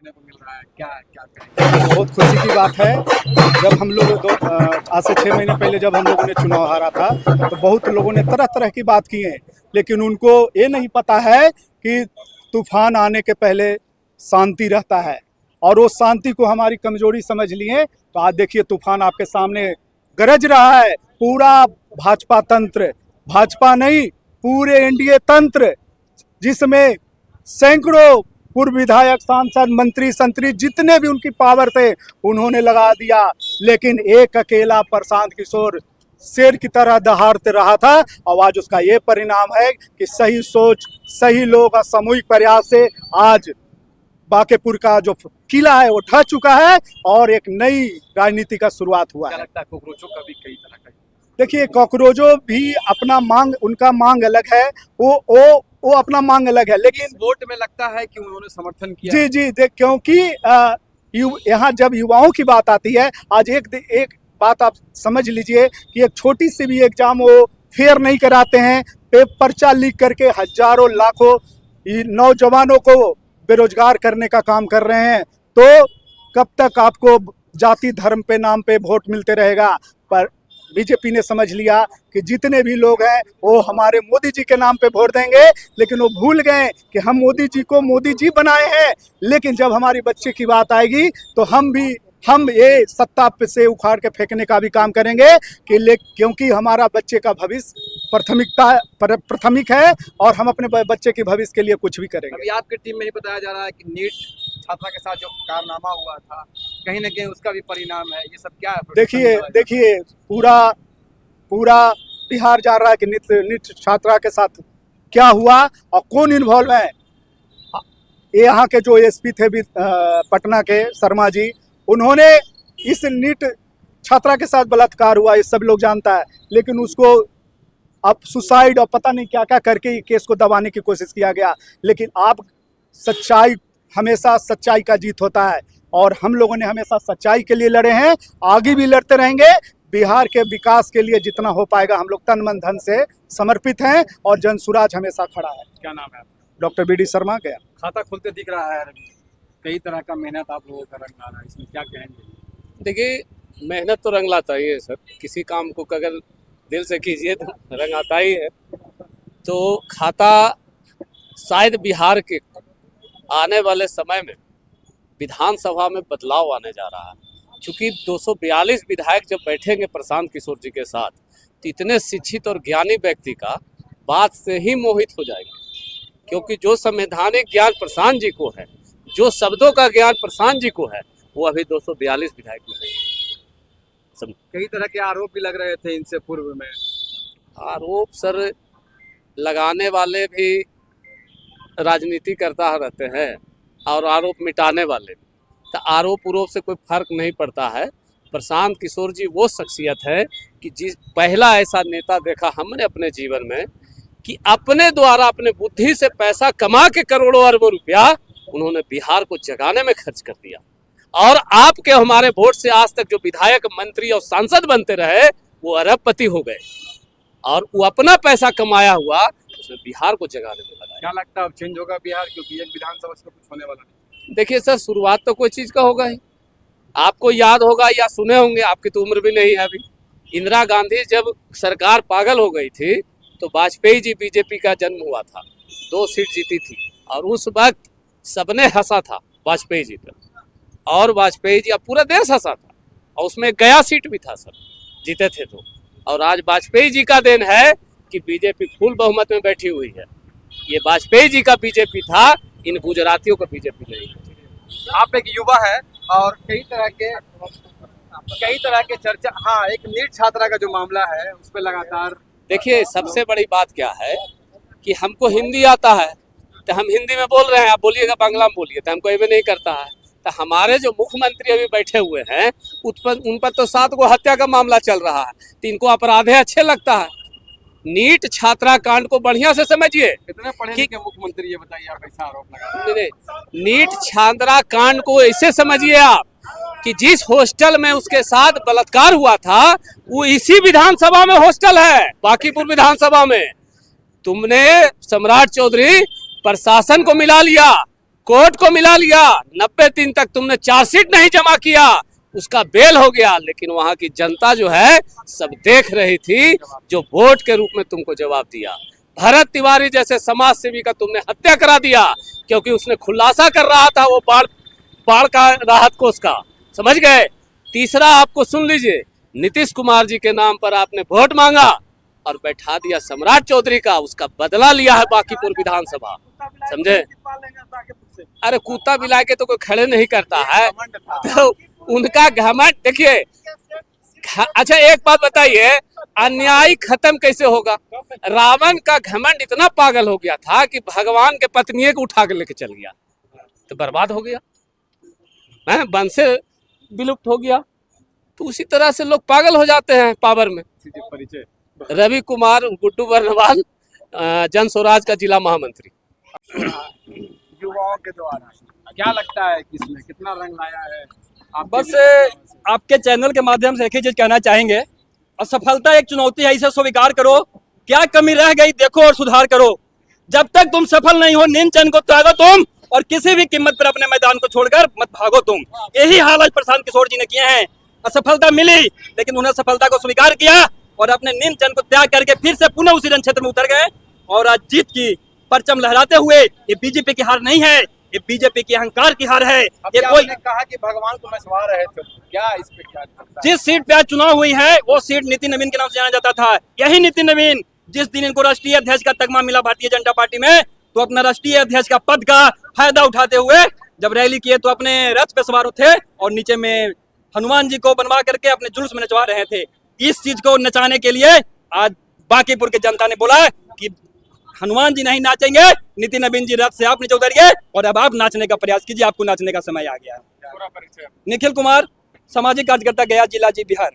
देखने को मिल रहा है, क्या क्या कहेंगे? बहुत खुशी की बात है। जब हम लोग आज से 6 महीने पहले जब हम लोगों ने चुनाव हारा था तो बहुत लोगों ने तरह तरह की बात की है, लेकिन उनको ये नहीं पता है कि तूफान आने के पहले शांति रहता है, और वो शांति को हमारी कमजोरी समझ लिए। तो आज देखिए तूफान आपके सामने गरज रहा है। पूरा भाजपा तंत्र, भाजपा नहीं पूरे एनडीए तंत्र, जिसमें सैकड़ों पूर्व विधायक, सांसद, मंत्री संतरी जितने भी उनकी पावर थे उन्होंने लगा दिया, लेकिन एक अकेला प्रशांत किशोर शेर की तरह दहाड़ते रहा था। और आज उसका ये परिणाम है कि सही सोच, सही लोग का सामूहिक प्रयास से आज बांकेपुर का जो किला है वो ढह चुका है और एक नई राजनीति का शुरुआत हुआ क्या है। लगता है कॉकरोचों का भी कई तरह का देखिए कॉकरोचों भी अपना मांग, उनका मांग अलग है, वो अपना मांग अलग है, लेकिन इस वोट में लगता है कि उन्होंने समर्थन किया जी जी देख, क्योंकि यहाँ जब युवाओं की बात आती है, आज एक बात आप समझ लीजिए कि एक छोटी सी भी एग्जाम वो फेयर नहीं कराते हैं, पर्चा लीक करके हजारों लाखों नौजवानों को बेरोजगार करने का काम कर रहे हैं। तो कब तक आपको जाति धर्म पे नाम पे वोट मिलते रहेगा? पर बीजेपी ने समझ लिया कि जितने भी लोग हैं वो हमारे मोदी जी के नाम पे वोट देंगे, लेकिन वो भूल गए कि हम मोदी जी को मोदी जी बनाए हैं। लेकिन जब हमारी बच्चे की बात आएगी तो हम ये सत्ता पे से उखाड़ के फेंकने का भी काम करेंगे क्योंकि हमारा बच्चे का भविष्य प्राथमिक है और हम अपने बच्चे के भविष्य के लिए कुछ भी करेंगे। अभी आपकी टीम में ही बताया जा रहा है कि नीट छात्रा के साथ जो कारनामा हुआ था, कहीं ना कहीं उसका भी परिणाम है। ये सब क्या है? देखिए पूरा बिहार जा रहा है कि नीट छात्रा के साथ क्या हुआ और कौन इन्वॉल्व है। ये यहाँ के जो एसपी थे भी पटना के शर्मा जी, उन्होंने इस नीट छात्रा के साथ बलात्कार हुआ, ये सब लोग जानता है, लेकिन उसको अब सुसाइड और पता नहीं क्या क्या करके केस को दबाने की कोशिश किया गया। लेकिन हमेशा सच्चाई का जीत होता है और हम लोगों ने हमेशा सच्चाई के लिए लड़े हैं, आगे भी लड़ते रहेंगे। बिहार के विकास के लिए जितना हो पाएगा हम लोग तन मन धन से समर्पित हैं और जनसुराज हमेशा खड़ा है। क्या नाम है आपका? Doctor BD Sharma. गया खाता खुलते दिख रहा है, कई तरह का मेहनत आप लोगों का रंग ला रहा है, इसमें क्या कहेंगे? देखिए मेहनत तो रंग लाता ही है सर, किसी काम को अगर दिल से कीजिए तो रंग आता ही है। तो खाता शायद बिहार के आने वाले समय में विधानसभा में बदलाव आने जा रहा है, क्योंकि 242 विधायक जब बैठेंगे प्रशांत किशोर जी के साथ तो इतने शिक्षित और ज्ञानी व्यक्ति का बात से ही मोहित हो जाएंगे, क्योंकि जो संवैधानिक ज्ञान प्रशांत जी को है, जो शब्दों का ज्ञान प्रशांत जी को है, वो अभी 242 विधायक में है। कई तरह के आरोप भी लग रहे थे इनसे पूर्व में। आरोप सर लगाने वाले भी राजनीति करता रहते हैं और आरोप मिटाने वाले भी, तो आरोप उरोप से कोई फर्क नहीं पड़ता है। प्रशांत किशोर जी वो शख्सियत है कि जिस पहला ऐसा नेता देखा हमने अपने जीवन में कि अपने द्वारा अपने बुद्धि से पैसा कमा के करोड़ों अरबों रुपया उन्होंने बिहार को जगाने में खर्च कर दिया। और आपके हमारे वोट से आज तक जो विधायक, मंत्री और सांसद बनते रहे वो अरबपति हो गए और वो अपना पैसा कमाया हुआ उसने बिहार को जगाने में लगाया। क्या लगता है अब चेंज होगा बिहार, क्योंकि एक विधानसभा से कुछ होने वाला नहीं? देखिए सर, शुरुआत तो कोई चीज का होगा ही। आपको याद होगा या सुने होंगे, आपकी तो उम्र भी नहीं है अभी, इंदिरा गांधी जब सरकार पागल हो गई थी तो वाजपेयी जी बीजेपी का जन्म हुआ था, 2 सीट जीती थी और उस वक्त सबने हंसा था वाजपेयी जी पर, और वाजपेयी जी, अब पूरा देश हंसा था और उसमें गया सीट भी था सर, जीते थे तो। और आज वाजपेयी जी का देन है कि बीजेपी फुल बहुमत में बैठी हुई है। ये वाजपेयी जी का बीजेपी था, इन गुजरातियों का बीजेपी नहीं है। आप एक युवा है और कई तरह के चर्चा, हाँ, एक नीट छात्रा का जो मामला है उस पर लगातार। देखिए सबसे बड़ी बात क्या है कि हमको हिंदी आता है तो हम हिंदी में बोल रहे हैं, आप बोलिएगा बांग्ला में बोलिए, तो हमको ये भी नहीं करता है। तो हमारे जो मुख्यमंत्री अभी बैठे हुए हैं उन पर तो 7 गो हत्या का मामला चल रहा है, तो इनको अपराधे अच्छे लगता है। नीट छात्रा कांड को बढ़िया से समझिए। कितने पढ़े लिखे मुख्यमंत्री, ये बताइए, आप ऐसा आरोप लगा? नहीं, नीट छात्रा कांड को ऐसे समझिए आप कि जिस हॉस्टल में उसके साथ बलात्कार हुआ था वो इसी विधानसभा में हॉस्टल है, बांकीपुर विधानसभा में। तुमने सम्राट चौधरी प्रशासन को मिला लिया, कोर्ट को मिला लिया, 90 दिन तक तुमने चार्जशीट नहीं जमा किया, उसका बेल हो गया, लेकिन वहां की जनता जो है सब देख रही थी, जो वोट के रूप में तुमको जवाब दिया। भरत तिवारी जैसे समाज सेवी का तुमने हत्या करा दिया, क्योंकि उसने खुलासा कर रहा था वो बाढ़ का राहत कोष का, समझ गए। तीसरा आपको सुन लीजिए, नीतीश कुमार जी के नाम पर आपने वोट मांगा और बैठा दिया सम्राट चौधरी का, उसका बदला लिया है बांकीपुर विधानसभा, समझे। अरे कुत्ता बिला के तो कोई खड़े नहीं करता है, तो उनका घमंड देखिए। अच्छा एक बात बताइए, अन्याय खत्म कैसे होगा? रावण का घमंड इतना पागल हो गया था कि भगवान के पत्नी को उठा के लेके चल गया, तो बर्बाद हो गया, वन से विलुप्त हो गया। तो उसी तरह से लोग पागल हो जाते हैं पावर में। रवि कुमार गुड्डू बर्नवाल, जन स्वराज का जिला महामंत्री। युवाओं के द्वारा क्या लगता है कि इसमें कितना रंग लाया है? बस आपके चैनल के माध्यम से एक ही चीज कहना चाहेंगे, असफलता एक चुनौती है, इसे स्वीकार करो, क्या कमी रह गई देखो और सुधार करो। जब तक तुम सफल नहीं हो, नींद चैन को त्यागो तुम, और किसी भी कीमत पर अपने मैदान को छोड़कर मत भागो तुम। यही हाल आज प्रशांत किशोर जी ने किए हैं। असफलता मिली, लेकिन उन्हें सफलता को स्वीकार किया और अपने नींद चैन को त्याग करके फिर से पुनः उसी रण क्षेत्र में उतर गए, और आज जीत की परचम लहराते हुए, ये बीजेपी की हार नहीं है, ये बीजेपी की अहंकार की हार है। ये कोई कहा कि भगवान को मशवा रहे थे, क्या इस पे क्या लगता है? जिस सीट पे आज चुनाव हुई है वो सीट नितिन नवीन के नाम से जाना जाता था। यही नितिन नवीन, जिस दिन इनको राष्ट्रीय अध्यक्ष का तगमा मिला भारतीय जनता पार्टी में, तो अपना राष्ट्रीय अध्यक्ष का पद का फायदा उठाते हुए जब रैली किए तो अपने रथ पे सवार थे और नीचे में हनुमान जी को बनवा करके अपने जुलूस में नचवा रहे थे। इस चीज को नचाने के लिए आज बांकीपुर की जनता ने बोला कि हनुमान जी नहीं नाचेंगे, नितिन नवीन जी रथ से आप नीचे उतरिए और अब आप नाचने का प्रयास कीजिए, आपको नाचने का समय आ गया है। निखिल कुमार, सामाजिक कार्यकर्ता, गया जिला जी, बिहार।